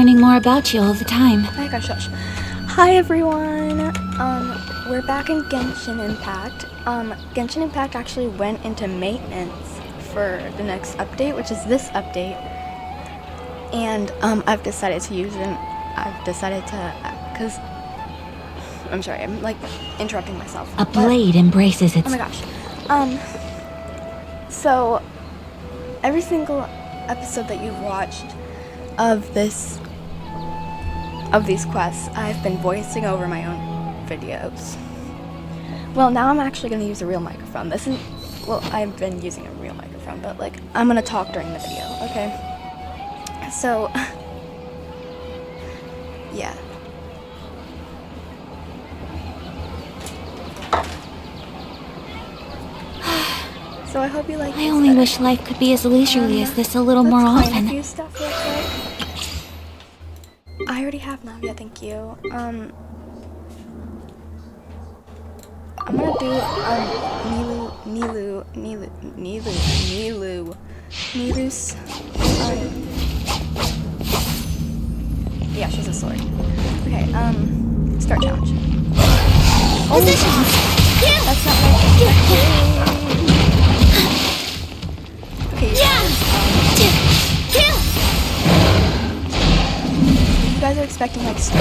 learning more about you all the time. Oh my gosh, shush. Hi everyone. We're back in Genshin Impact. Genshin Impact actually went into maintenance for the next update, which is this update. And I've decided to use it. Cause I'm sorry, I'm like interrupting myself. A blade embraces its... Oh my gosh. So every single episode that you've watched of these quests, I've been voicing over my own videos. Well, now I'm actually going to use a real microphone. Well, I've been using a real microphone, but like, I'm going to talk during the video, okay? So, yeah. So I hope you like I only wish life could be as leisurely as this a little more let's often. claim a few stuff real quick. I already have Navia, thank you. I'm gonna do Nilu's. Yeah, she's a sword. Okay, start challenge. Positions! Yeah! That's not my okay, you guys are expecting like stuff or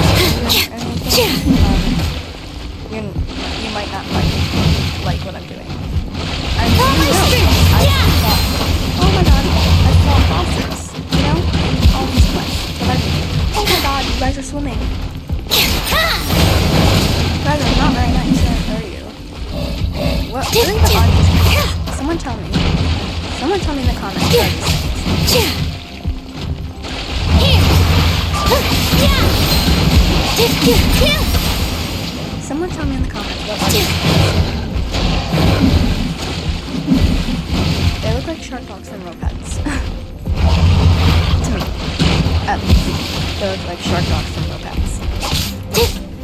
anything, you might not like what I'm doing. I thought, oh my god, I fought bosses, you know? All these quests. But oh my god, you guys are swimming. You guys are not very nice, are you? What are the odds? Someone tell me. Someone tell me in the comments. Someone tell me in the comments what are these? They look like shark dogs from Mopeds. To me. At least. They look like shark dogs from Mopeds.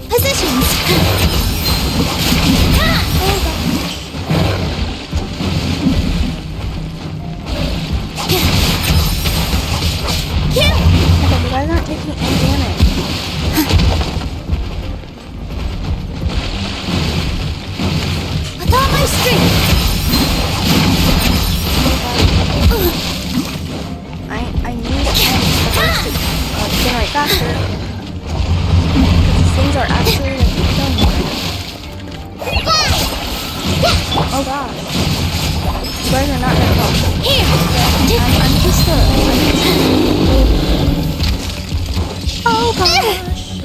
Positions! Oh gosh. Okay, you guys aren't taking any damage. With all my strength! I need the first to generate faster. These things are actually killing me. Oh gosh. You guys are not gonna help. Here! I'm just oh gosh.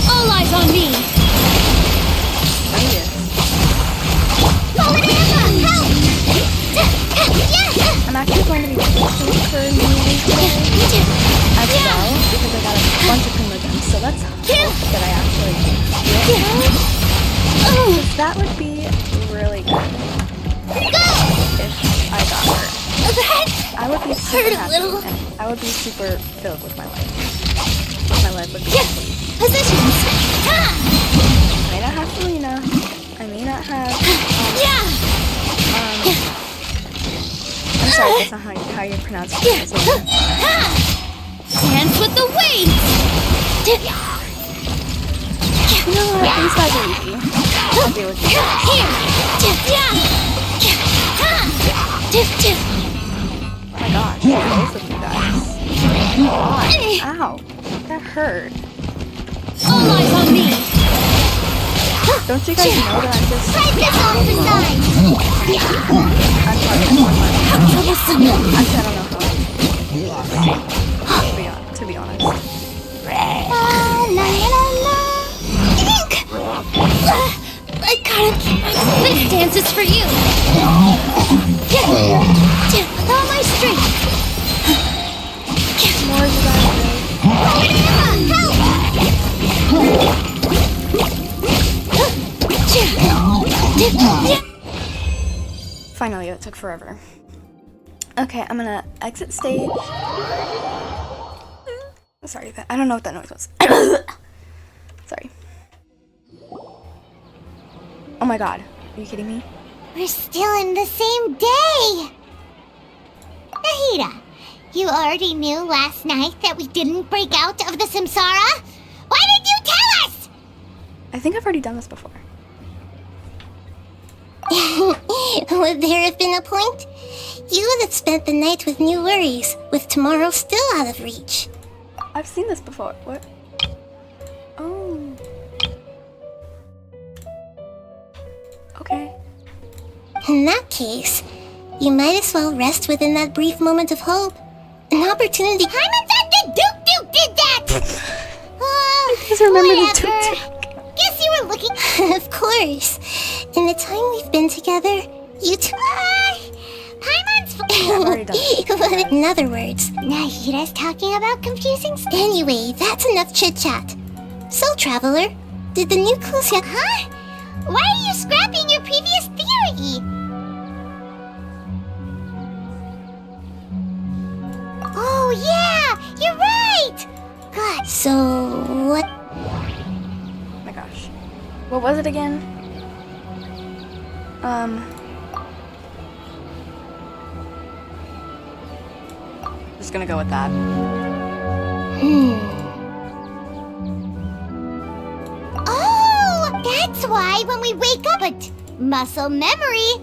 All eyes on me! I'm actually going to be pushing for Morn today as well because I got a bunch of primo gems, so let's hope that I actually get her. Because that would be really good if I got her. I would be super happy and I would be super filled with my life. My life would be complete. Positions! I may not have Selena. I may not have I'm sorry, that's not how you pronounce it. Dance with the waves! You know what? These guys are easy. I'll deal with you. Oh my gosh, both of you guys. Ow. That hurt. All eyes on me! Don't you guys know that I'm just... Fight this off the side! I'm sorry. Actually, I don't know how to be honest. I gotta... This dance is for you! With all my strength! More you Finally, it took forever. Okay, I'm gonna exit stage. Sorry, I don't know what that noise was. Sorry. Oh my god, are you kidding me? We're still in the same day! Nahida, You already knew last night that we didn't break out of the samsara? Why did you tell us? I think I've already done this before. Would there have been a point? You would have spent the night with new worries, with tomorrow still out of reach. I've seen this before. What? Oh. Okay. In that case, you might as well rest within that brief moment of hope. An opportunity. Paimon said the Duke did that! I just remember the Whatever. Guess you were looking... Of course. In the time we've been together, you two... Paimon's... I've already done it. In other words. Nahira's talking about confusing stuff. Anyway, that's enough chit-chat. So, Traveler, did the new clues yet... Huh? Why are you scrapping your previous theory? Oh, yeah! You're right! God. So, what... Oh my gosh. What was it again? Just gonna go with that. Oh! That's why when we wake up, but muscle memory.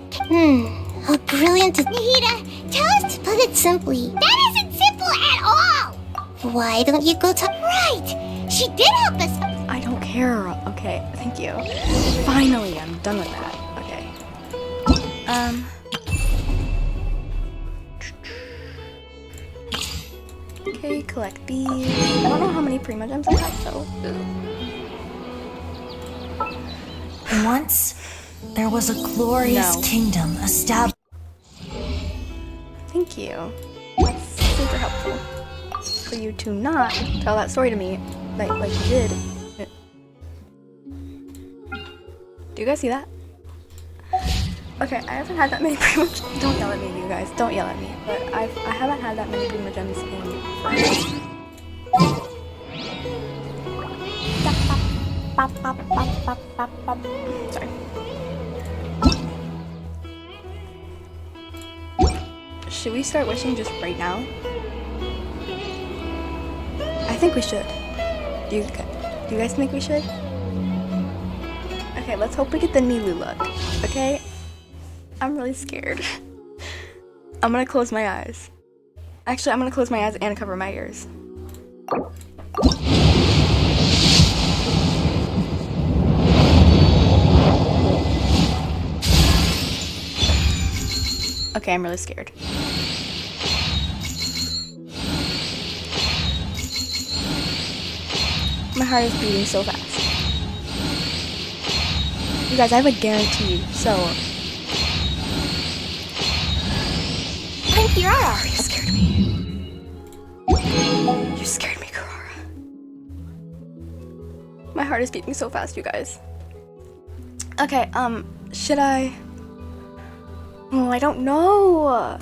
A brilliant... Nahida, tell us To put it simply, that isn't simple at all! why don't you go talk... Right! She did help us. I don't care. Okay, thank you. Finally, I'm done with that. Okay. Okay, collect these. I don't know how many Prima Gems I have, so. Once, there was a glorious No. kingdom established. Thank you. That's super helpful. For you to not tell that story to me, like you did. Do you guys see that? Okay, I haven't had that many Prima Gems. Don't yell at me, you guys. Don't yell at me. But I haven't had that many Prima Gems in forever. Sorry. Should we start wishing just right now? I think we should. Do you guys think we should? Okay, let's hope we get the Nilu look. Okay? I'm really scared. I'm gonna close my eyes. Actually, I'm gonna close my eyes and cover my ears. Okay, I'm really scared. My heart is beating so fast. You guys, I have a guarantee, so... I'm Kirara! You scared me. You scared me, Kirara. My heart is beating so fast, you guys. Okay, should I... Oh, I don't know.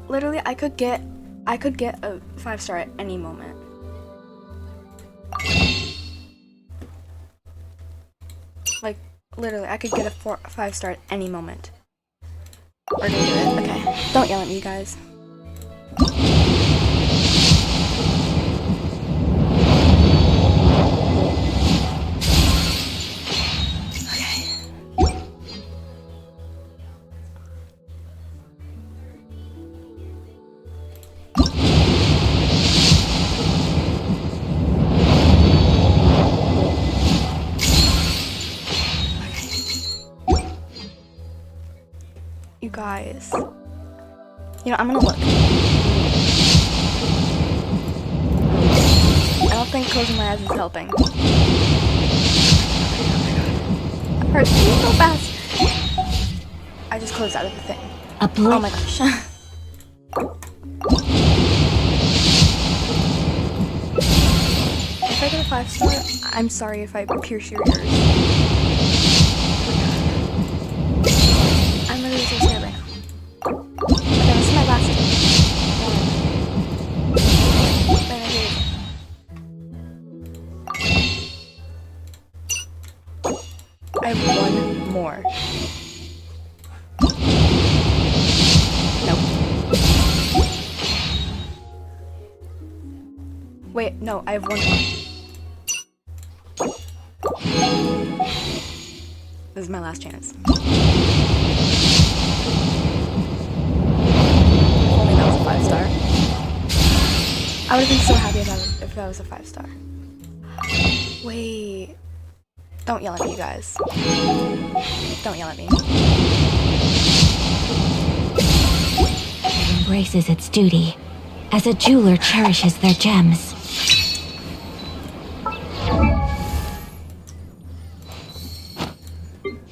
Literally, I could get a 5-star at any moment. Like, literally, I could get a 5-star at any moment. We're gonna do it. Okay. Don't yell at me, you guys. You guys. You know, I'm gonna look. I don't think closing my eyes is helping. It hurts me so fast. I just closed out of the thing. Oh my gosh. If I get a 5-star, I'm sorry if I pierce your ears. I'm literally so scared right now. Okay, this is my last one. Then I do it. I have one more. No. Wait, no, I have one more. This is my last chance. If only that was a 5-star. I would have been so happy if that was a 5-star. Wait. Don't yell at me, you guys. Don't yell at me. It embraces its duty, as a jeweler cherishes their gems.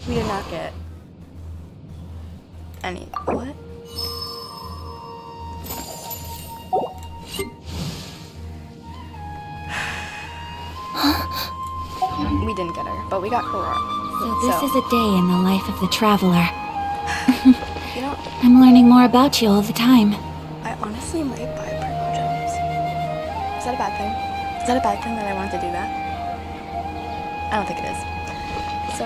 We did not get any. What? We didn't get her, but we got Aurora. So this is a day in the life of the traveler. You know, I'm learning more about you all the time. I honestly might buy purple gems. Is that a bad thing? Is that a bad thing that I want to do that? I don't think it is. So,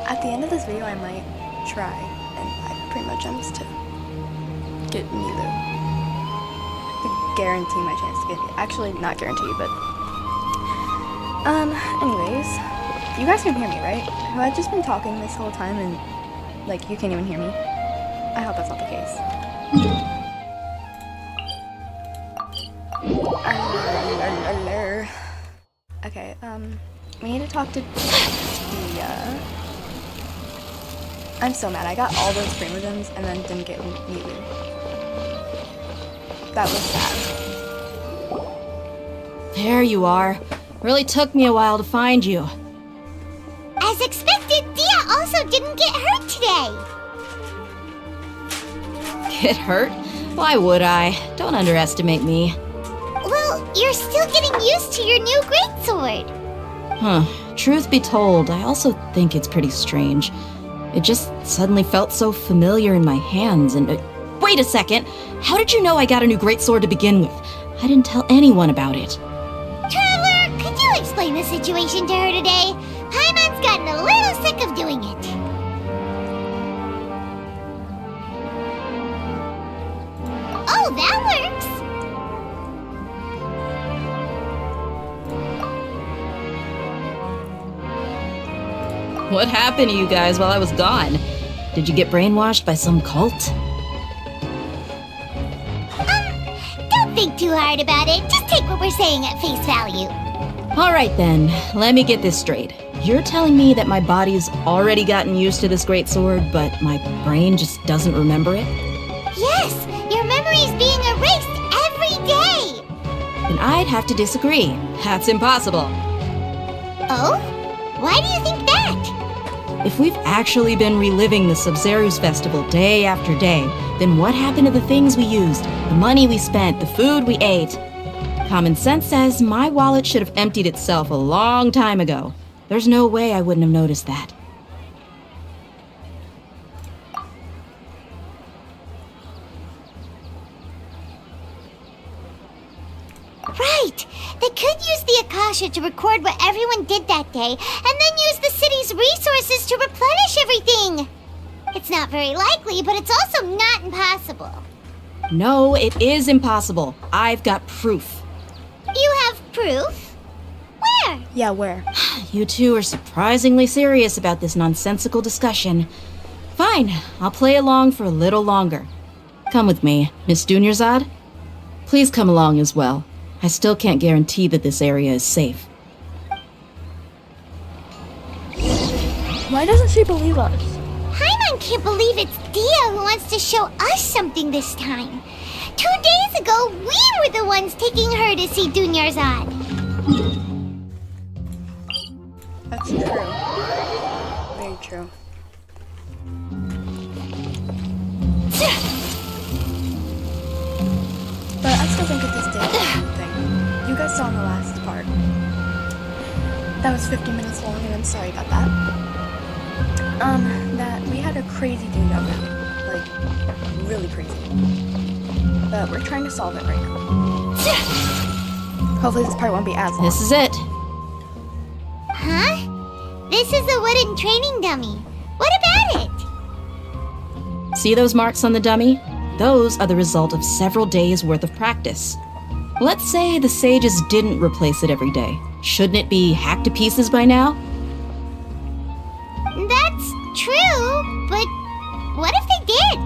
at the end of this video, I might try and buy primo gems to get Milu. To guarantee my chance to get it. Actually, not guarantee, but... anyways, you guys can hear me, right? Have I just been talking this whole time and, like, you can't even hear me? I hope that's not the case. Okay, we need to talk to Dia. I'm so mad. I got all those primo gems and then didn't get Milu. That was sad. There you are. Really took me a while to find you. As expected, Dia also didn't get hurt today. Get hurt? Why would I? Don't underestimate me. Well, you're still getting used to your new greatsword. Huh. Truth be told, I also think it's pretty strange. It just suddenly felt so familiar in my hands and... wait a second! How did you know I got a new greatsword to begin with? I didn't tell anyone about it. Traveler, could you explain the situation to her today? Paimon's gotten a little sick of doing it. Oh, that works. What happened to you guys while I was gone? Did you get brainwashed by some cult? Don't think too hard about it. Just take what we're saying at face value. Alright then, let me get this straight. You're telling me that my body's already gotten used to this greatsword, but my brain just doesn't remember it? Yes, your memory's being erased every day. Then I'd have to disagree. That's impossible. Oh? Why do you think that? If we've actually been reliving the Sub-Zeru's festival day after day, then what happened to the things we used, the money we spent, the food we ate? Common sense says my wallet should have emptied itself a long time ago. There's no way I wouldn't have noticed that. Right! They could use the Akasha to record what everyone did that day, and then use the city's resources to replenish everything! It's not very likely, but it's also not impossible. No, it is impossible. I've got proof. You have proof? Where? Yeah, where? You two are surprisingly serious about this nonsensical discussion. Fine, I'll play along for a little longer. Come with me, Miss Dunyarzad. Please come along as well. I still can't guarantee that this area is safe. Why doesn't she believe us? Paimon can't believe it's Dia who wants to show us something this time. 2 days ago, we were the ones taking her to see Dunyarzad. That's true. Very true. But I still think that this did thing. You guys saw in the last part. That was 50 minutes long, and I'm sorry about that. That we had a crazy thing going on. Like, really crazy. But we're trying to solve it right now. Hopefully this part won't be as long. This is it. Huh? This is a wooden training dummy. What about it? See those marks on the dummy? Those are the result of several days' worth of practice. Let's say the sages didn't replace it every day. Shouldn't it be hacked to pieces by now? That's true, but what if they did?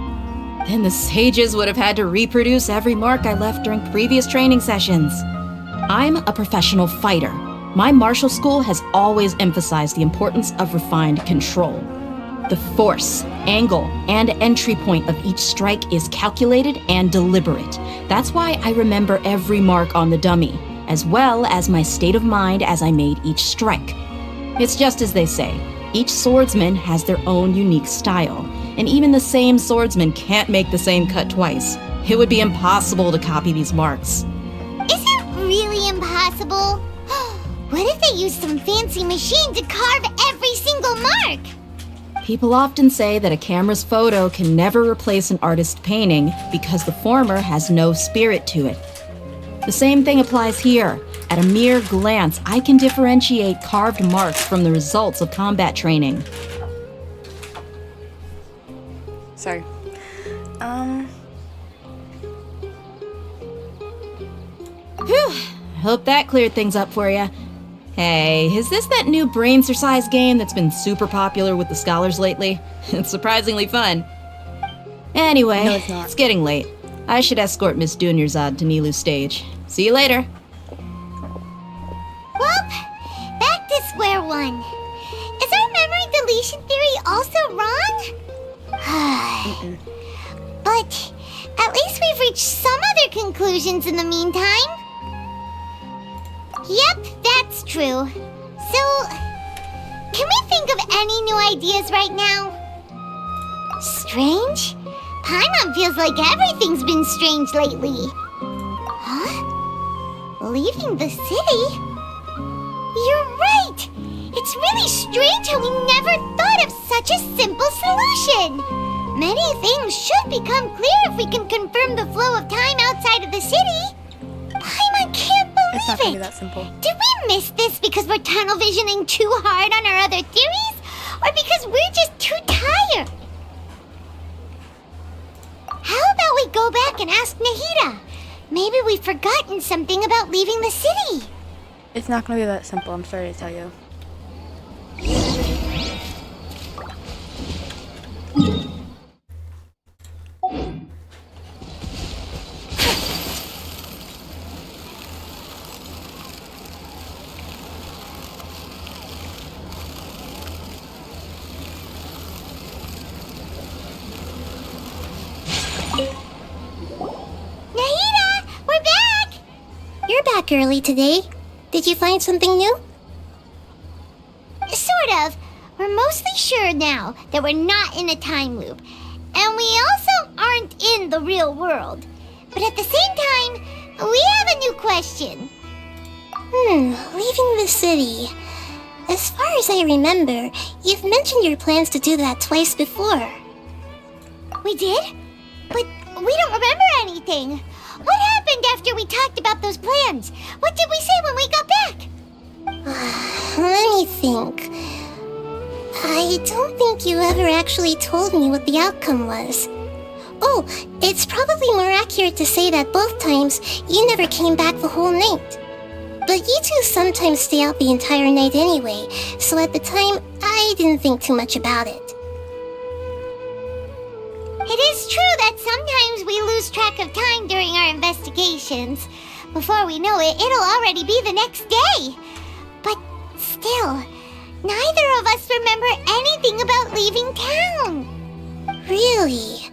Then the sages would have had to reproduce every mark I left during previous training sessions. I'm a professional fighter. My martial school has always emphasized the importance of refined control. The force, angle, and entry point of each strike is calculated and deliberate. That's why I remember every mark on the dummy, as well as my state of mind as I made each strike. It's just as they say, each swordsman has their own unique style, and even the same swordsman can't make the same cut twice. It would be impossible to copy these marks. Is it really impossible? What if they used some fancy machine to carve every single mark? People often say that a camera's photo can never replace an artist's painting because the former has no spirit to it. The same thing applies here. At a mere glance, I can differentiate carved marks from the results of combat training. Sorry. Phew. Hope that cleared things up for you. Hey, is this that new brain-exercise game that's been super popular with the scholars lately? It's surprisingly fun. Anyway, No, it's not. It's getting late. I should escort Miss Dunyarzad to Nilu's stage. See you later. Well, back to square one. Is our memory deletion theory also wrong? But at least we've reached some other conclusions in the meantime. Yep, that's true. So, can we think of any new ideas right now? Strange? Paimon feels like everything's been strange lately. Huh? Leaving the city? You're right! It's really strange how we never thought of such a simple solution! Many things should become clear if we can confirm the flow of time outside of the city. Paimon can't It's not believe gonna be it! that simple. Did we miss this because we're tunnel visioning too hard on our other theories? Or because we're just too tired? How about we go back and ask Nahida? Maybe we've forgotten something about leaving the city. It's not gonna be that simple, I'm sorry to tell you. Nahida, we're back! You're back early today. Did you find something new? Sort of. We're mostly sure now that we're not in a time loop. And we also aren't in the real world. But at the same time, we have a new question. Leaving the city. As far as I remember, you've mentioned your plans to do that twice before. We did? But we don't remember anything. What happened after we talked about those plans? What did we say when we got back? Let me think. I don't think you ever actually told me what the outcome was. Oh, it's probably more accurate to say that both times you never came back the whole night. But you two sometimes stay out the entire night anyway, so at the time, I didn't think too much about it. It is true that sometimes we lose track of time during our investigations. Before we know it, it'll already be the next day. But still, neither of us remember anything about leaving town. Really?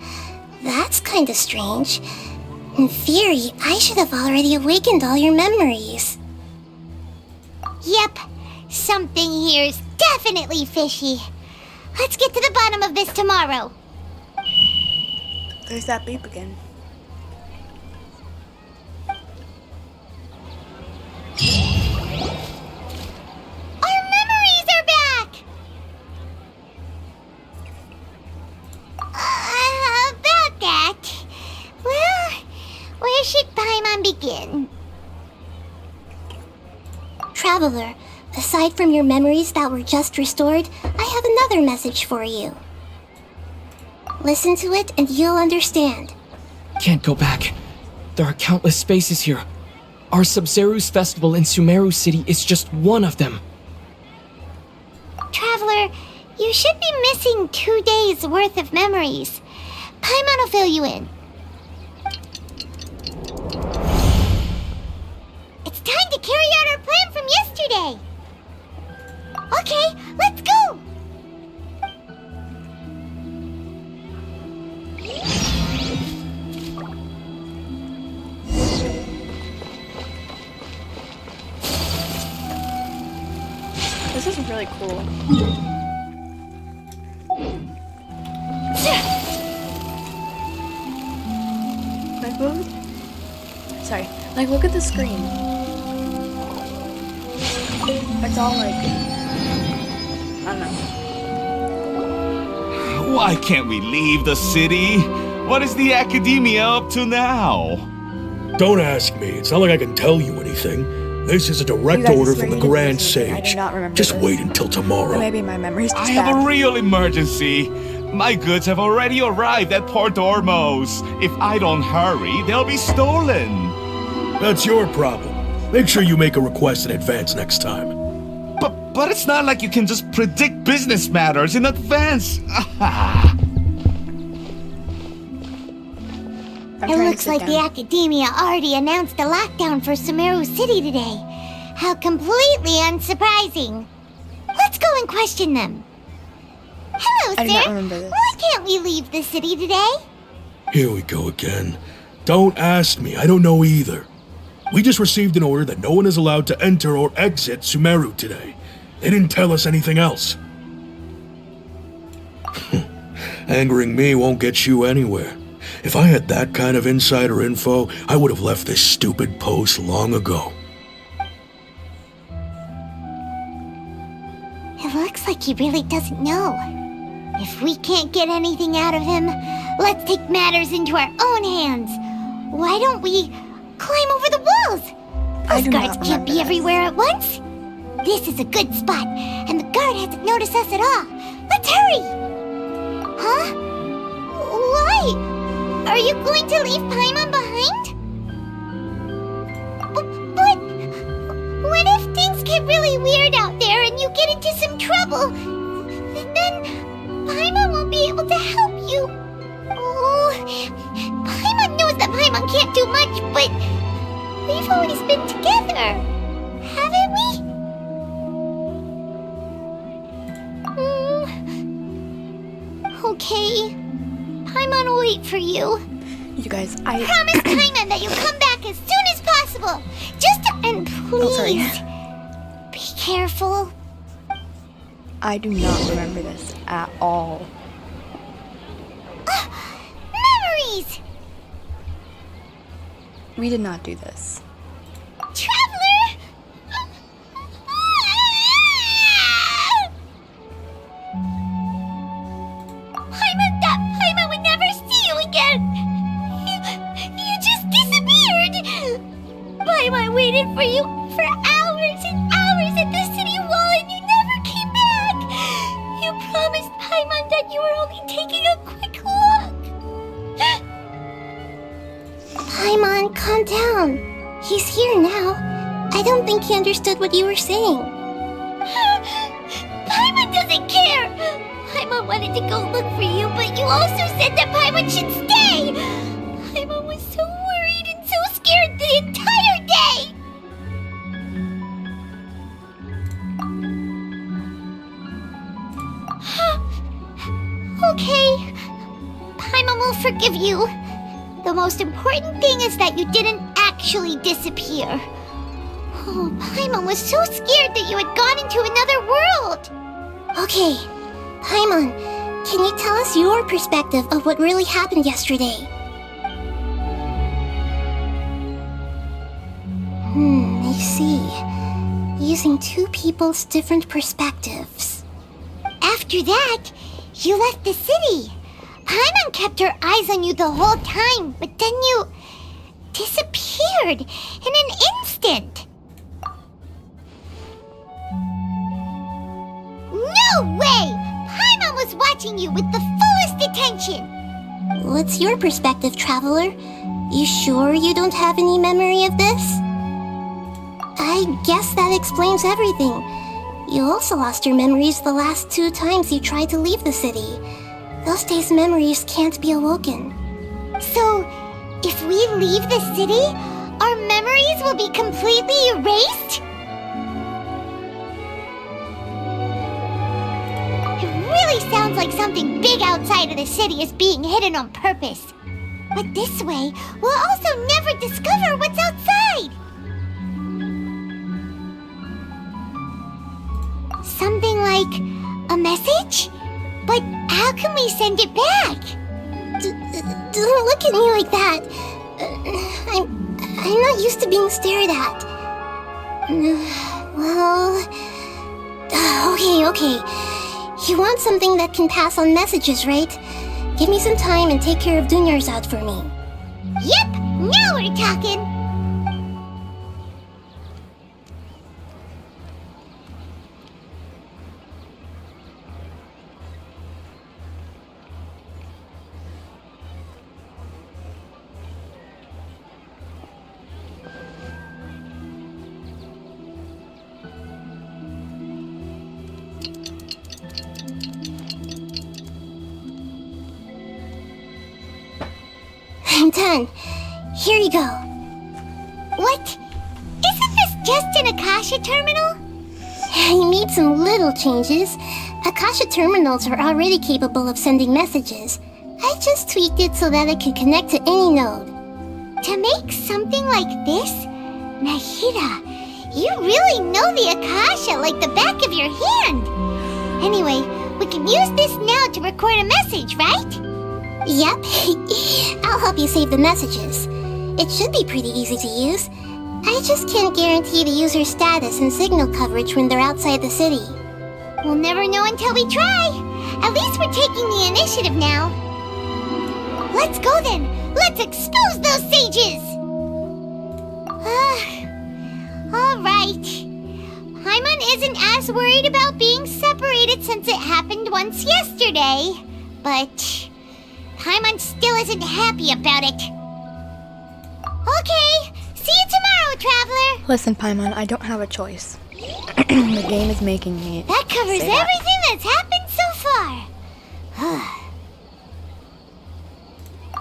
That's kinda strange. In theory, I should have already awakened all your memories. Yep, something here is definitely fishy. Let's get to the bottom of this tomorrow. There's that beep again. Our memories are back! About that. Well, where should Paimon begin? Traveler, aside from your memories that were just restored, I have another message for you. Listen to it and you'll understand. Can't go back. There are countless spaces here. Our Sub-Zero's festival in Sumeru City is just one of them. Traveler, you should be missing 2 days worth of memories. Paimon will fill you in. It's time to carry out our plan from yesterday. Okay, let's go! This is really cool. Like, look. Sorry. Like, look at the screen. It's all like, I don't know. Why can't we leave the city? What is the academia up to now? Don't ask me. It's not like I can tell you anything. This is a direct You guys, order it's from the really Grand confusing. I do Sage. not remember Just this. wait until Or tomorrow. maybe my memory's just I have bad. a real emergency. My goods have already arrived at Port Ormos. If I don't hurry, they'll be stolen. That's your problem. Make sure you make a request in advance next time. But it's not like you can just predict business matters in advance. I'm It trying to looks sit like the down. academia already announced a lockdown for Sumeru City today. How completely unsurprising. Let's go and question them. Hello, I do sir. not remember this. Why can't we leave the city today? Here we go again. Don't ask me. I don't know either. We just received an order that no one is allowed to enter or exit Sumeru today. They didn't tell us anything else. Angering me won't get you anywhere. If I had that kind of insider info, I would have left this stupid post long ago. It looks like he really doesn't know. If we can't get anything out of him, let's take matters into our own hands. Why don't we climb over the walls? I Those do not guards can't remember be this. everywhere at once. This is a good spot, and the guard hasn't noticed us at all. Let's hurry! Huh? Why? Are you going to leave Paimon behind? But what if things get really weird out there and you get into some trouble? Then Paimon won't be able to help you. Oh, Paimon knows that Paimon can't do much, but we've always been together, haven't we? Okay. Paimon will wait for you. You guys, Promise Paimon that you'll come back as soon as possible. And please, sorry. be careful. I do not remember this at all. Memories! We did not do this. Traveler! Paimon would never see you again! You just disappeared! Paimon waited for you for hours and hours at the city wall and you never came back! You promised Paimon that you were only taking a quick look! Paimon, calm down. He's here now. I don't think he understood what you were saying. Paimon doesn't care! Paimon wanted to go look for you, but you also said that Paimon should stay! Paimon was so worried and so scared the entire day! Okay. Paimon will forgive you. The most important thing is that you didn't actually disappear. Oh, Paimon was so scared that you had gone into another world! Okay, Paimon, can you tell us your perspective of what really happened yesterday? I see. Using two people's different perspectives. After that, you left the city. Paimon kept her eyes on you the whole time, but then you disappeared in an instant. No way! Paimon was watching you with the fullest attention. What's your perspective, Traveler? You sure you don't have any memory of this? I guess that explains everything. You also lost your memories the last 2 times you tried to leave the city. Those days' memories can't be awoken. So, if we leave the city, our memories will be completely erased? It really sounds like something big outside of the city is being hidden on purpose. But this way, we'll also never discover what's outside. Something like a message? But how can we send it back? Don't look at me like that. I'm not used to being stared at. Well... Okay. You want something that can pass on messages, right? Give me some time and take care of Dunyar's out for me. Yep, now we're talking. I'm done. Here you go. What? Isn't this just an Akasha terminal? I made some little changes. Akasha terminals are already capable of sending messages. I just tweaked it so that it could connect to any node. To make something like this? Nahida, you really know the Akasha like the back of your hand. Anyway, we can use this now to record a message, right? Yep. I'll help you save the messages. It should be pretty easy to use. I just can't guarantee the user's status and signal coverage when they're outside the city. We'll never know until we try. At least we're taking the initiative now. Let's go then. Let's expose those sages. All right. Paimon isn't as worried about being separated since it happened once yesterday. But Paimon still isn't happy about it. Okay, see you tomorrow, Traveler. Listen, Paimon, I don't have a choice. The game is making me. That covers say that. everything that's happened so far.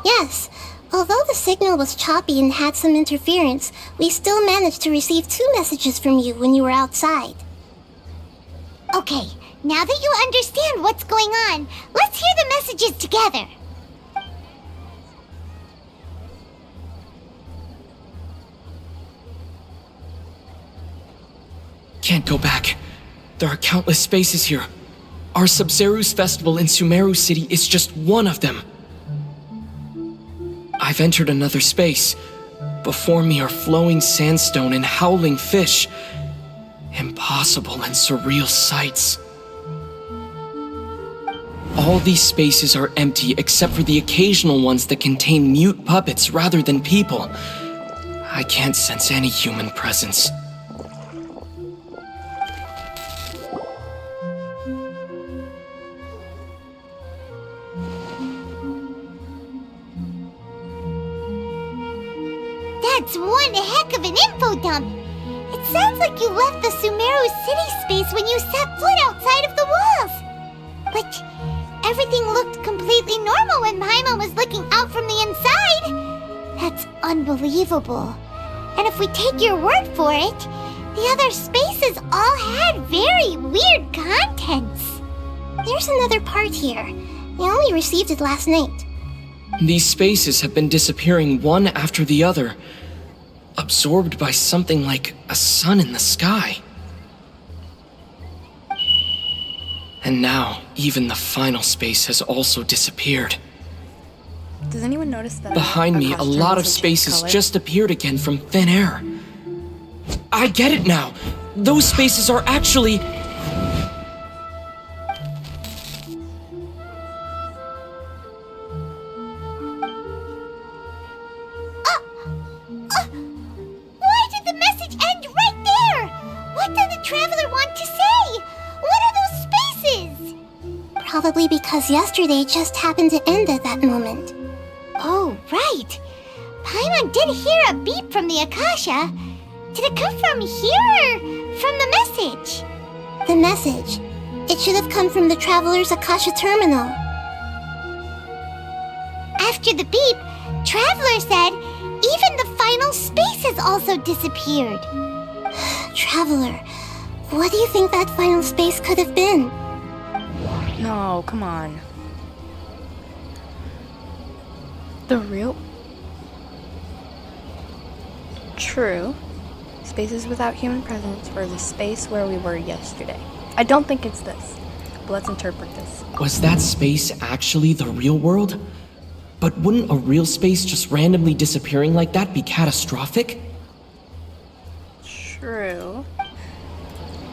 Yes. Although the signal was choppy and had some interference, we still managed to receive 2 messages from you when you were outside. Okay, now that you understand what's going on, let's hear the messages together. Can't go back. There are countless spaces here. Our Sub-Zeru's festival in Sumeru City is just one of them. I've entered another space. Before me are flowing sandstone and howling fish. Impossible and surreal sights. All these spaces are empty except for the occasional ones that contain mute puppets rather than people. I can't sense any human presence. That's one heck of an info dump. It sounds like you left the Sumeru city space when you set foot outside of the walls. But everything looked completely normal when Paimon was looking out from the inside. That's unbelievable. And if we take your word for it, the other spaces all had very weird contents. There's another part here. We only received it last night. These spaces have been disappearing one after the other, absorbed by something like a sun in the sky. And now, even the final space has also disappeared. Does anyone notice that? Behind me, a lot of spaces just appeared again from thin air. I get it now! Those spaces are actually... Why did the message end right there? What did the Traveler want to say? What are those spaces? Probably because yesterday just happened to end at that moment. Oh, right. Paimon did hear a beep from the Akasha. Did it come from here or from the message? The message. It should have come from the Traveler's Akasha Terminal. After the beep, Traveler said even the final space has also disappeared. Traveler, what do you think that final space could have been? No, come on. The real... True. Spaces without human presence were the space where we were yesterday. I don't think it's this, but let's interpret this. Was that space actually the real world? But wouldn't a real space just randomly disappearing like that be catastrophic? True.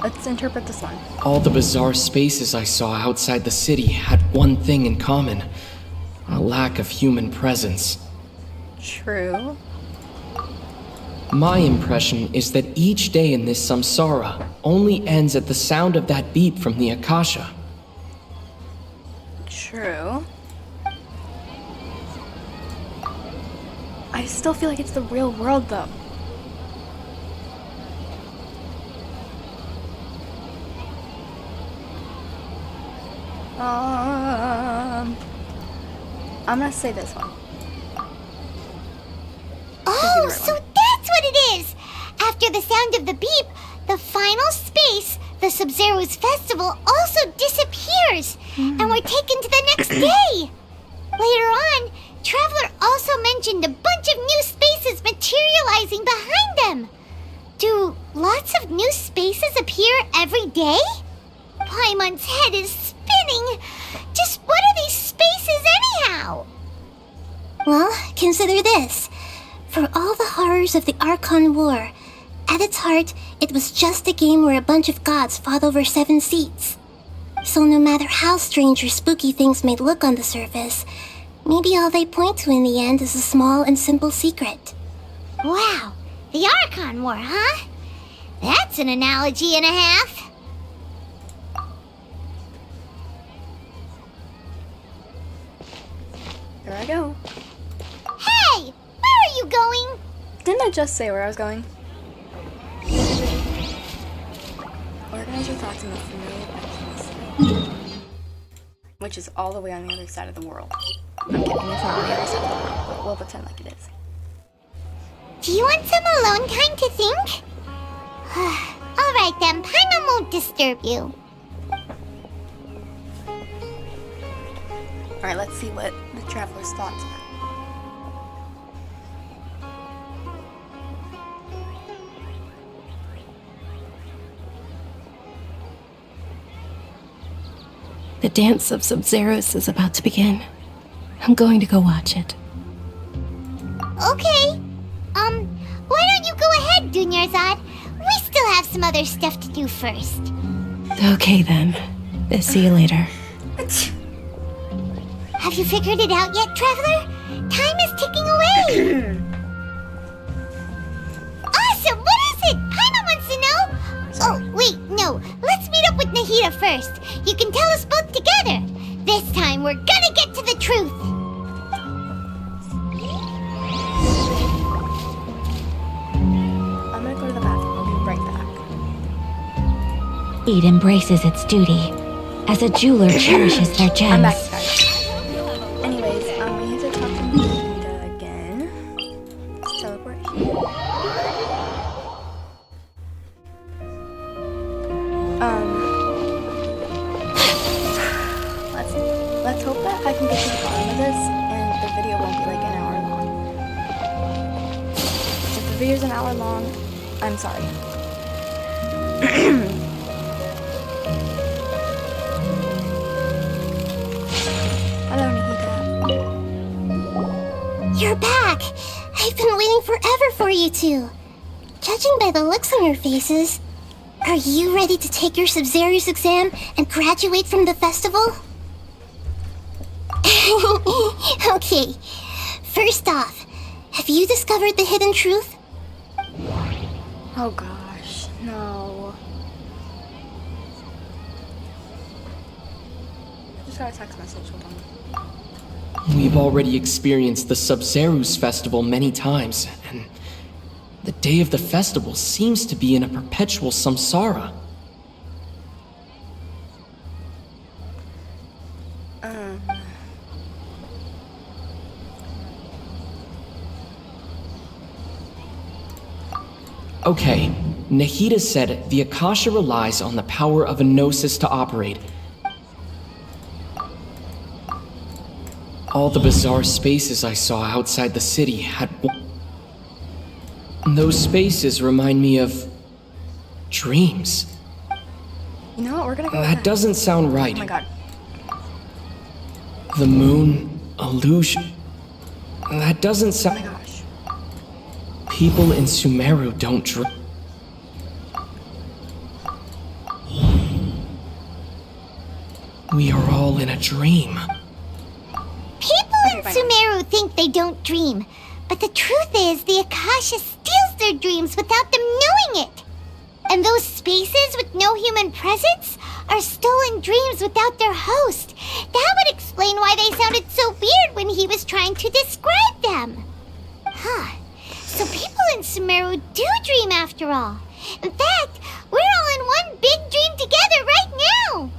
Let's interpret this one. All the bizarre spaces I saw outside the city had one thing in common: a lack of human presence. True. My impression is that each day in this samsara only ends at the sound of that beep from the Akasha. True. I still feel like it's the real world, though. I'm gonna say this one. Oh, right so one. that's what it is! After the sound of the beep, the final space, the Sub-Zero's festival, also disappears, and we're taken to the next day. Later on, Traveler also mentioned a bunch of new spaces materializing behind them. Do lots of new spaces appear every day? Paimon's head is spinning. Just what are these spaces anyhow? Well, consider this. For all the horrors of the Archon War, at its heart, it was just a game where a bunch of gods fought over 7 seats. So no matter how strange or spooky things may look on the surface, maybe all they point to in the end is a small and simple secret. Wow, the Archon War, huh? That's an analogy and a half. Here I go. Hey, where are you going? Didn't I just say where I was going? Organize your thoughts in the familiar directions. Which is all the way on the other side of the world. I'm kidding, it's not on the other side of the world, but we'll pretend like it is. Do you want some alone time to think? Alright then, Paimon won't disturb you. Alright, let's see what the Traveler's thoughts are. The dance of Sub-Zeros is about to begin. I'm going to go watch it. Okay. Why don't you go ahead, Dunyarzad? We still have some other stuff to do first. Okay then. See you later. Have you figured it out yet, Traveler? Time is ticking away. Awesome! What is it? Paimon wants to know. Oh, wait, no. Let's meet up with Nahida first. You can tell us both together. This time, we're gonna get to the truth. I'm gonna go to the bathroom. I'll be right back. Eid embraces its duty, as a jeweler cherishes their gems. I'm back, guys. Anyways, we have to talk to Nahida again. Let's teleport here. Let's hope that I can get to the bottom of this and the video won't be like an hour long. If the video's an hour long, I'm sorry. Hello, Nahida. You're back! I've been waiting forever for you two. Judging by the looks on your faces, are you ready to take your Sub-Zero's exam and graduate from the festival? Okay, first off, have you discovered the hidden truth? Oh gosh, no. I just got a text message, hold on. We've already experienced the Sub-Zero's festival many times, and The day of the festival seems to be in a perpetual samsara. Okay, Nahida said the Akasha relies on the power of a gnosis to operate. All the bizarre spaces I saw outside the city had... Those spaces remind me of... dreams. You know what? We're gonna go with That doesn't sound right. Oh my god. The moon, illusion... That doesn't sound... Oh my gosh. People in Sumeru don't We are all in a dream. People in Sumeru think they don't dream, but the truth is the Akasha steals their dreams without them knowing it. And those spaces with no human presence are stolen dreams without their host. That would explain why they sounded so weird when he was trying to describe them. Huh. So people in Sumeru do dream after all. In fact, we're all in one big dream together right now.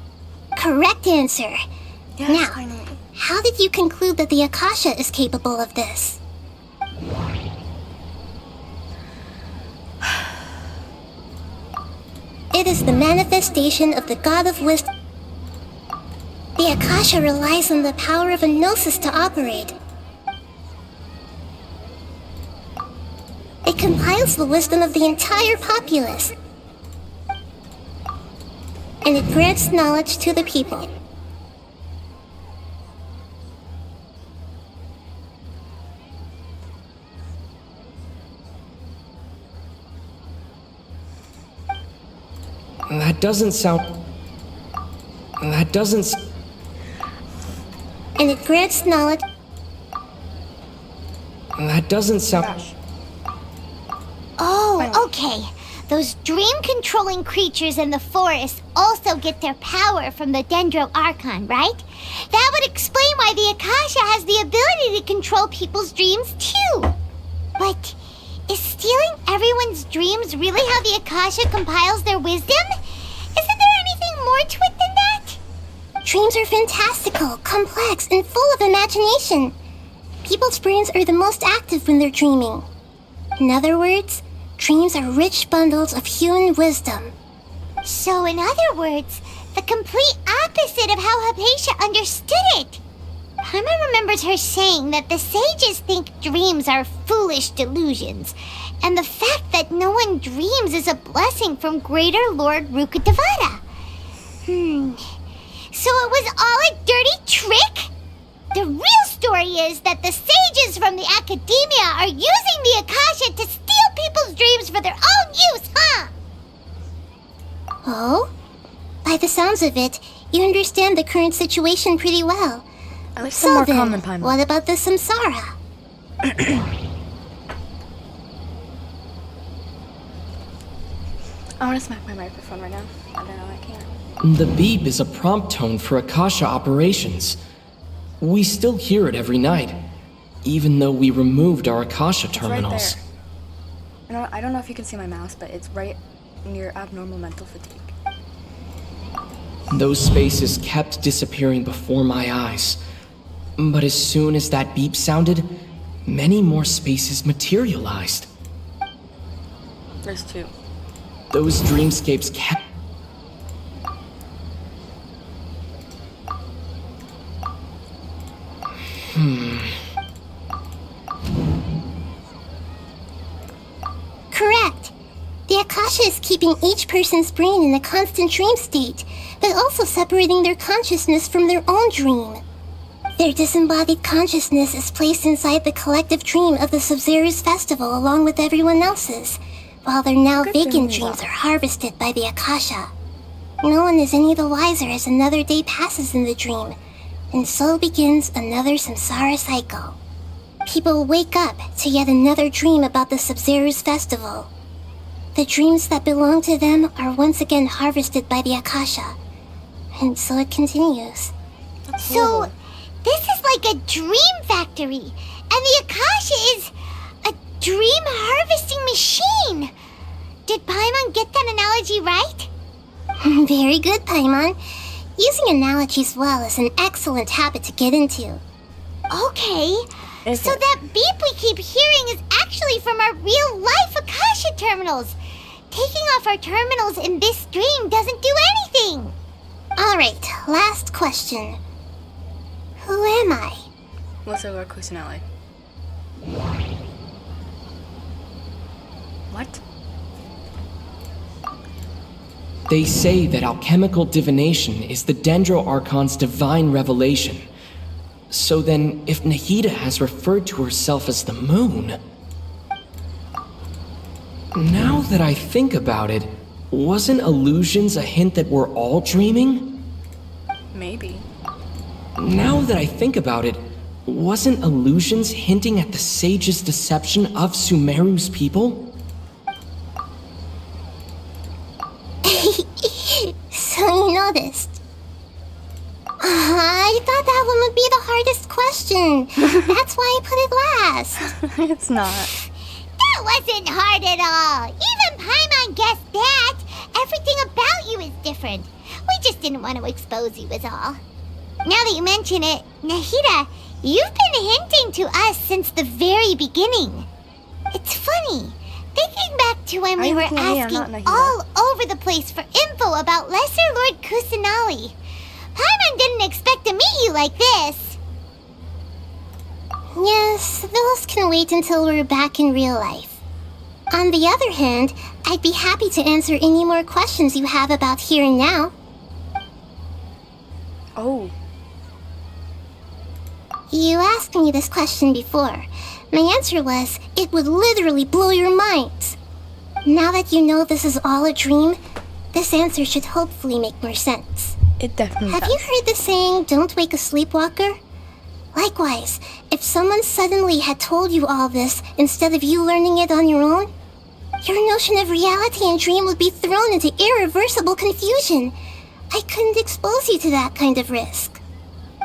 Correct answer. Yes, Now, finally. how did you conclude that the Akasha is capable of this? It is the manifestation of the God of Wisdom. The Akasha relies on the power of a gnosis to operate. It compiles the wisdom of the entire populace. And it grants knowledge to the people. That doesn't sound... That doesn't... And it grants knowledge. That doesn't sound... Oh, okay. Those dream-controlling creatures in the forest also get their power from the Dendro Archon, right? That would explain why the Akasha has the ability to control people's dreams, too. But is stealing everyone's dreams really how the Akasha compiles their wisdom? Isn't there anything more to it than that? Dreams are fantastical, complex, and full of imagination. People's brains are the most active when they're dreaming. In other words, dreams are rich bundles of human wisdom. So, in other words, the complete opposite of how Hypatia understood it. Paimon remembers her saying that the sages think dreams are foolish delusions, and the fact that no one dreams is a blessing from Greater Lord Rukkhadevata. So it was all a dirty trick? The real story is that the sages from the academia are using the Akasha to steal people's dreams for their own use, huh? Oh? By the sounds of it, you understand the current situation pretty well. At least So some more then, common, Paimon. what about the samsara? I want to smack my microphone right now. I don't know, I can't. The beep is a prompt tone for Akasha operations. We still hear it every night, even though we removed our Akasha terminals. Right there. I don't know if you can see my mouse, but it's right near abnormal mental fatigue. Those spaces kept disappearing before my eyes. But as soon as that beep sounded, many more spaces materialized. There's two. Those dreamscapes kept... Correct. The Akasha is keeping each person's brain in a constant dream state, but also separating their consciousness from their own dream. Their disembodied consciousness is placed inside the collective dream of the Sub-Zero's festival along with everyone else's, while their now Good vacant for you. dreams are harvested by the Akasha. No one is any the wiser as another day passes in the dream, and so begins another samsara cycle. People wake up to yet another dream about the Sub-Zero's festival. The dreams that belong to them are once again harvested by the Akasha, and so it continues. So, this is like a dream factory, and the Akasha is a dream harvesting machine. Did Paimon get that analogy right? Very good, Paimon. Using analogies well is an excellent habit to get into. Okay. Is So it? that beep we keep hearing is actually from our real-life Akasha terminals. Taking off our terminals in this dream doesn't do anything. Alright, last question. Who am I? What's our Kusanali? What? They say that alchemical divination is the Dendro Archon's divine revelation. So then, if Nahida has referred to herself as the moon... Now that I think about it, wasn't illusions a hint that we're all dreaming? Maybe. Now that I think about it, wasn't illusions hinting at the sage's deception of Sumeru's people? So you noticed. I thought that one would be the hardest question. That's why I put it last. It's not. That wasn't hard at all. Even Paimon guessed that. Everything about you is different. We just didn't want to expose you is all. Now that you mention it, Nahida, you've been hinting to us since the very beginning. It's funny. Thinking back to when Are we you were looking at me? I'm not asking Nahida. all over the place for info about Lesser Lord Kusanali. Paimon didn't expect to meet you like this. Yes, those can wait until we're back in real life. On the other hand, I'd be happy to answer any more questions you have about here and now. Oh. You asked me this question before. My answer was, it would literally blow your minds. Now that you know this is all a dream, this answer should hopefully make more sense. It definitely Have does. you heard the saying, don't wake a sleepwalker? Likewise, if someone suddenly had told you all this instead of you learning it on your own, your notion of reality and dream would be thrown into irreversible confusion. I couldn't expose you to that kind of risk.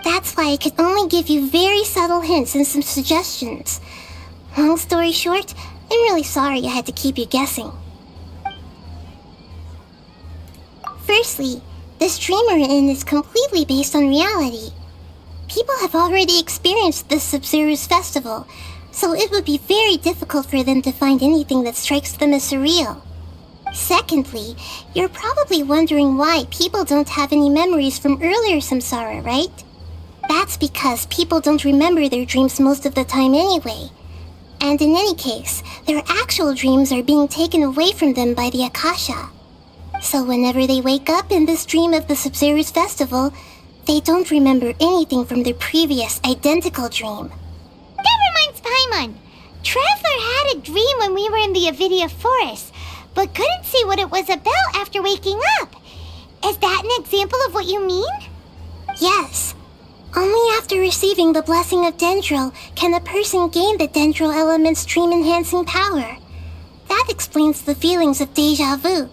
That's why I could only give you very subtle hints and some suggestions. Long story short, I'm really sorry I had to keep you guessing. Firstly, this dream we're in is completely based on reality. People have already experienced this Sub-Zero's festival, so it would be very difficult for them to find anything that strikes them as surreal. Secondly, you're probably wondering why people don't have any memories from earlier samsara, right? That's because people don't remember their dreams most of the time anyway. And in any case, their actual dreams are being taken away from them by the Akasha. So whenever they wake up in this dream of the Sub-Zero's festival, they don't remember anything from their previous identical dream. That reminds Paimon. Traveler had a dream when we were in the Avidia Forest, but couldn't see what it was about after waking up. Is that an example of what you mean? Yes. Only after receiving the blessing of Dendro can a person gain the Dendro element's dream-enhancing power. That explains the feelings of deja vu.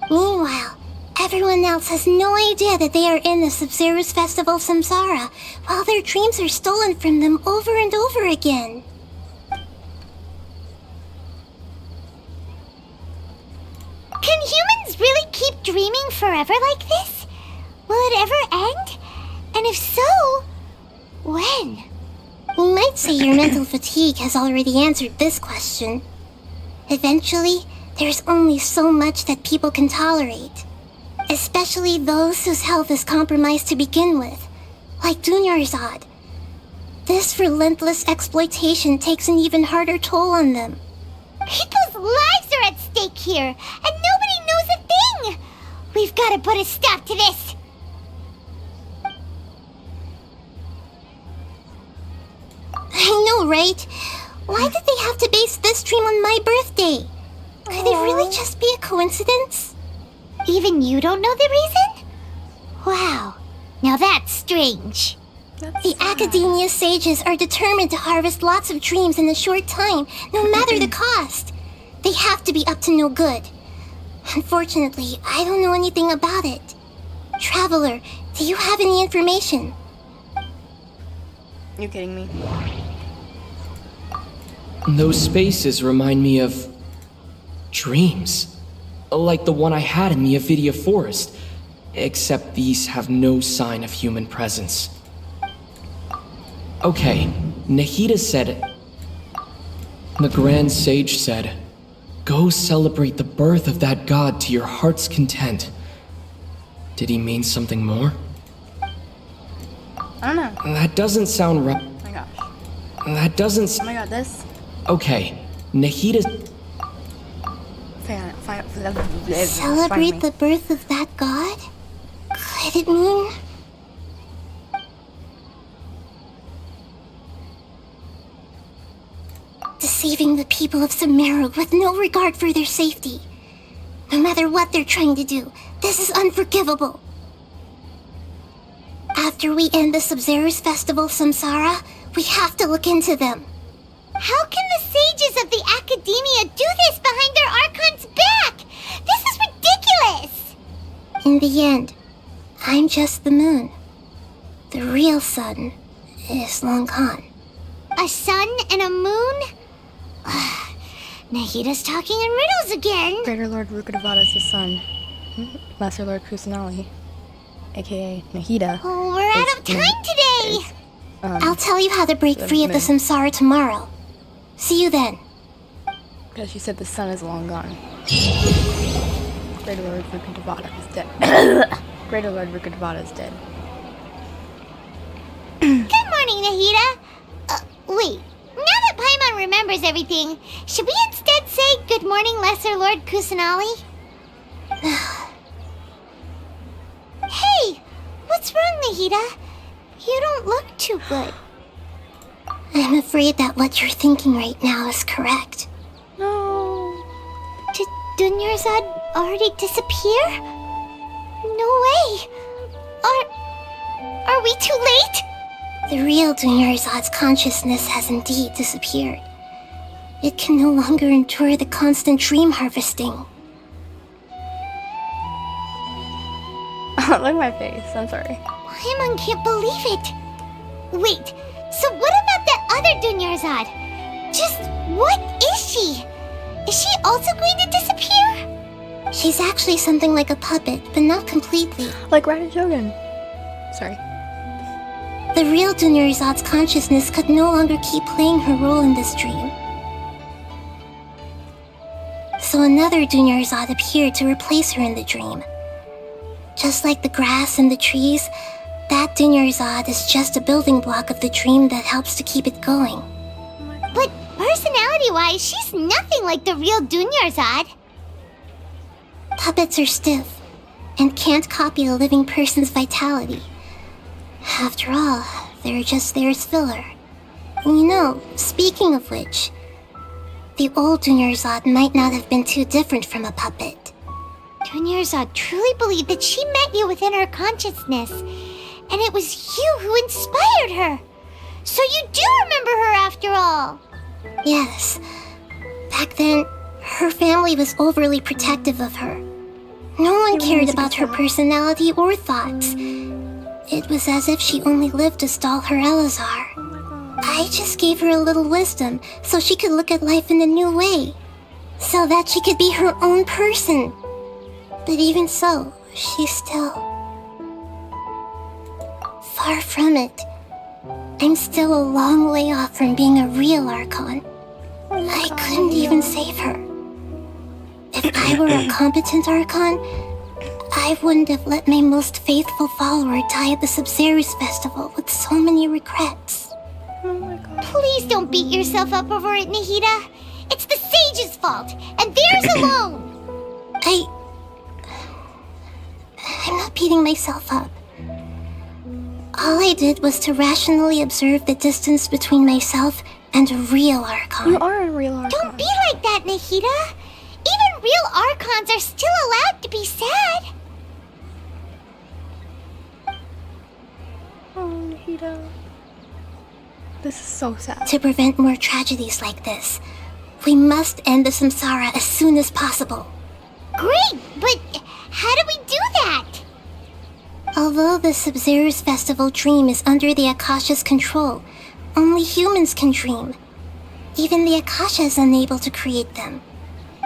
Meanwhile, everyone else has no idea that they are in the Sub-Zero's Festival Samsara, while their dreams are stolen from them over and over again. Can humans really keep dreaming forever like this? Will it ever end? And if so, when? We might say your mental fatigue has already answered this question. Eventually, there's only so much that people can tolerate. Especially those whose health is compromised to begin with, like Dunyarzad. This relentless exploitation takes an even harder toll on them. People's lives are at stake here, and nobody knows a thing! We've got to put a stop to this! I know, right? Why did they have to base this dream on my birthday? Could it really just be a coincidence? Even you don't know the reason? Wow, now that's strange. The Academia sages are determined to harvest lots of dreams in a short time, no matter the cost. They have to be up to no good. Unfortunately, I don't know anything about it. Traveler, do you have any information? You kidding me? Those spaces remind me of dreams. Like the one I had in the Avidia Forest. Except these have no sign of human presence. Okay, Nahida said it. The Grand Sage said, "Go celebrate the birth of that god to your heart's content." Did he mean something more? I don't know. That doesn't sound right. Oh my gosh. That doesn't. Oh my god, this. Okay, Nahida. Celebrate the birth of that god? Could it mean... deceiving the people of Sumeru with no regard for their safety? No matter what they're trying to do, this is unforgivable. After we end the Sub-Zero's festival, Samsara, we have to look into them. How can the sages of the Academia do this behind their Archon's back? This is ridiculous! In the end, I'm just the moon. The real sun is long gone. A sun and a moon? Nahida's talking in riddles again. Greater Lord Rukadevada's his son. Lesser Lord Kusanali, aka Nahida. Oh, we're out of time today! I'll tell you how to break free of the Samsara tomorrow. See you then. Because she said the sun is long gone. Greater Lord Rukadevada is dead. Greater Lord Rukadevada is dead. Good morning, Nahida. Wait. Now that Paimon remembers everything, should we instead say good morning, Lesser Lord Kusanali? Hey! What's wrong, Nahida? You don't look too good. I'm afraid that what you're thinking right now is correct. No. Did Dunyarzad already disappear? No way! Are we too late? The real Dunyarzad's consciousness has indeed disappeared. It can no longer endure the constant dream harvesting. Look at my face, I'm sorry. Paimon can't believe it. Wait, so what about that other Dunyarzad? Just what is she? Is she also going to disappear? She's actually something like a puppet, but not completely. Like Rada Jogan. Sorry. The real Dunyarzad's consciousness could no longer keep playing her role in this dream. So another Dunyarzad appeared to replace her in the dream. Just like the grass and the trees, that Dunyarzad is just a building block of the dream that helps to keep it going. But personality-wise, she's nothing like the real Dunyarzad. Puppets are stiff and can't copy a living person's vitality. After all, they're just there as filler. And you know, speaking of which, the old Dunyarzad might not have been too different from a puppet. Dunyarzad truly believed that she met you within her consciousness, and it was you who inspired her. So you do remember her after all. Yes. Back then, her family was overly protective of her. No one cared about her personality or thoughts. It was as if she only lived to stall her Elazar. I just gave her a little wisdom so she could look at life in a new way. So that she could be her own person. But even so, she's still... far from it. I'm still a long way off from being a real Archon. I couldn't even save her. If I were a competent Archon, I wouldn't have let my most faithful follower die at the Sub-Zero's festival with so many regrets. Oh my god. Please don't beat yourself up over it, Nahida. It's the sage's fault, and theirs alone. I'm not beating myself up. All I did was to rationally observe the distance between myself and a real Archon. You are a real Archon. Don't be like that, Nahida. Even real Archons are still allowed to be sad. Oh, Nahida. This is so sad. To prevent more tragedies like this, we must end the Samsara as soon as possible. Great, but how do we do that? Although the Sub-Zero's festival dream is under the Akasha's control, only humans can dream. Even the Akasha is unable to create them.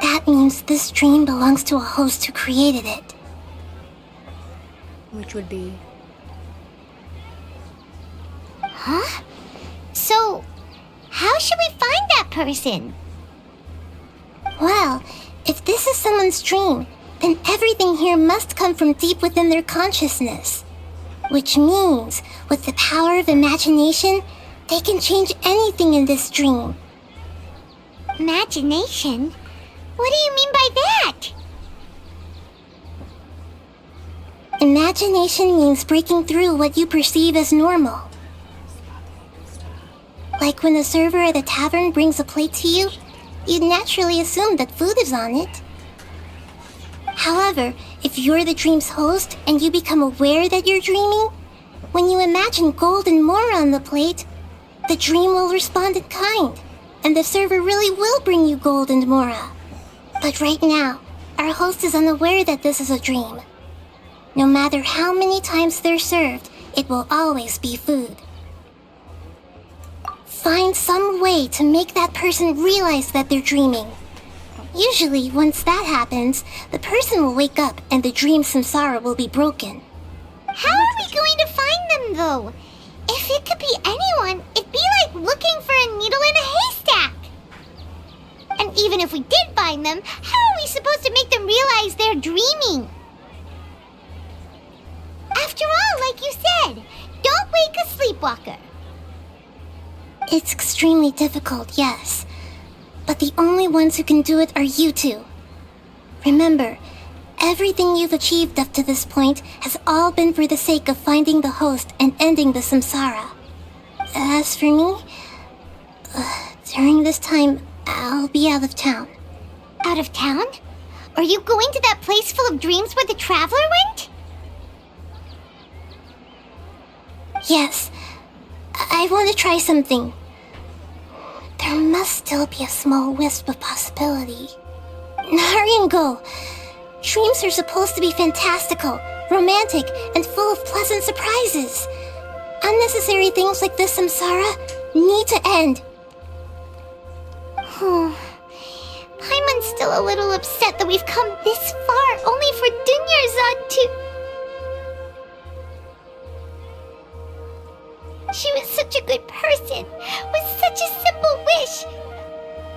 That means this dream belongs to a host who created it. Which would be... Huh? So, how should we find that person? Well, if this is someone's dream, then everything here must come from deep within their consciousness. Which means, with the power of imagination, they can change anything in this dream. Imagination? What do you mean by that? Imagination means breaking through what you perceive as normal. Like when the server at a tavern brings a plate to you, you'd naturally assume that food is on it. However, if you're the dream's host and you become aware that you're dreaming, when you imagine gold and more on the plate, the dream will respond in kind, and the server really will bring you gold and mora. But right now, our host is unaware that this is a dream. No matter how many times they're served, it will always be food. Find some way to make that person realize that they're dreaming. Usually, once that happens, the person will wake up and the dream samsara will be broken. How are we going to find them, though? If it could be anyone, it'd be like looking for a needle in a haystack. And even if we did find them, how are we supposed to make them realize they're dreaming? After all, like you said, don't wake a sleepwalker. It's extremely difficult, yes. But the only ones who can do it are you two. Remember, everything you've achieved up to this point has all been for the sake of finding the host and ending the samsara. As for me, during this time, I'll be out of town. Out of town? Are you going to that place full of dreams where the traveler went? Yes, I want to try something. There must still be a small wisp of possibility. Hurry and go. Dreams are supposed to be fantastical, romantic, and full of pleasant surprises. Unnecessary things like this samsara need to end. Paimon's still a little upset that we've come this far only for Dunyarzad to... She was such a good person, with such a simple wish.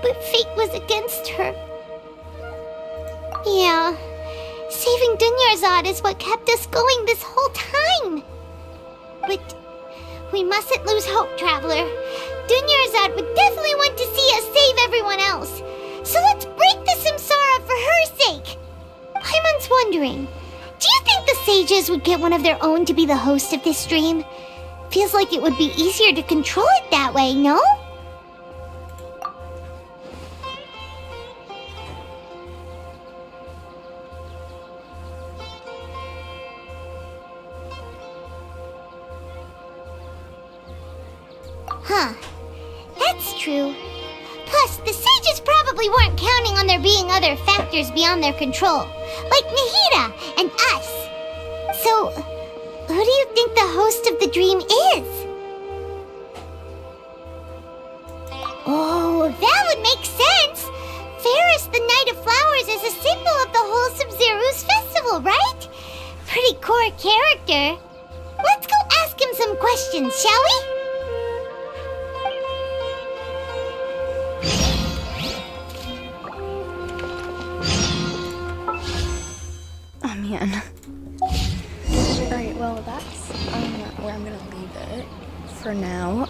But fate was against her. Yeah, saving Dunyarzad is what kept us going this whole time. But we mustn't lose hope, Traveler. Dunyarzad would definitely want to see us save everyone else. So let's break the samsara for her sake. Paimon's wondering, do you think the sages would get one of their own to be the host of this stream? Feels like it would be easier to control it that way, no? Huh. That's true. Plus, the sages probably weren't counting on there being other factors beyond their control, like Nahida and us. So, who do you think the host of the dream is? Oh, that would make sense. Ferris, the Knight of Flowers, is a symbol of the whole Sub-Zero's festival, right? Pretty core character. Let's go ask him some questions, shall we? Oh man. Alright, well that's where I'm gonna leave it for now.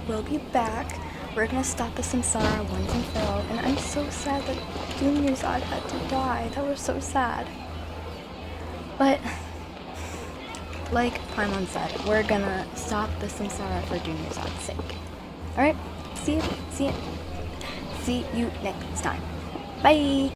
We'll be back. We're gonna stop the samsara once and for all, and I'm so sad that Dunyarzad had to die. That was so sad. But like Paimon said, we're gonna stop the samsara for Dunyarzad's sake. Alright, see you next time. Bye!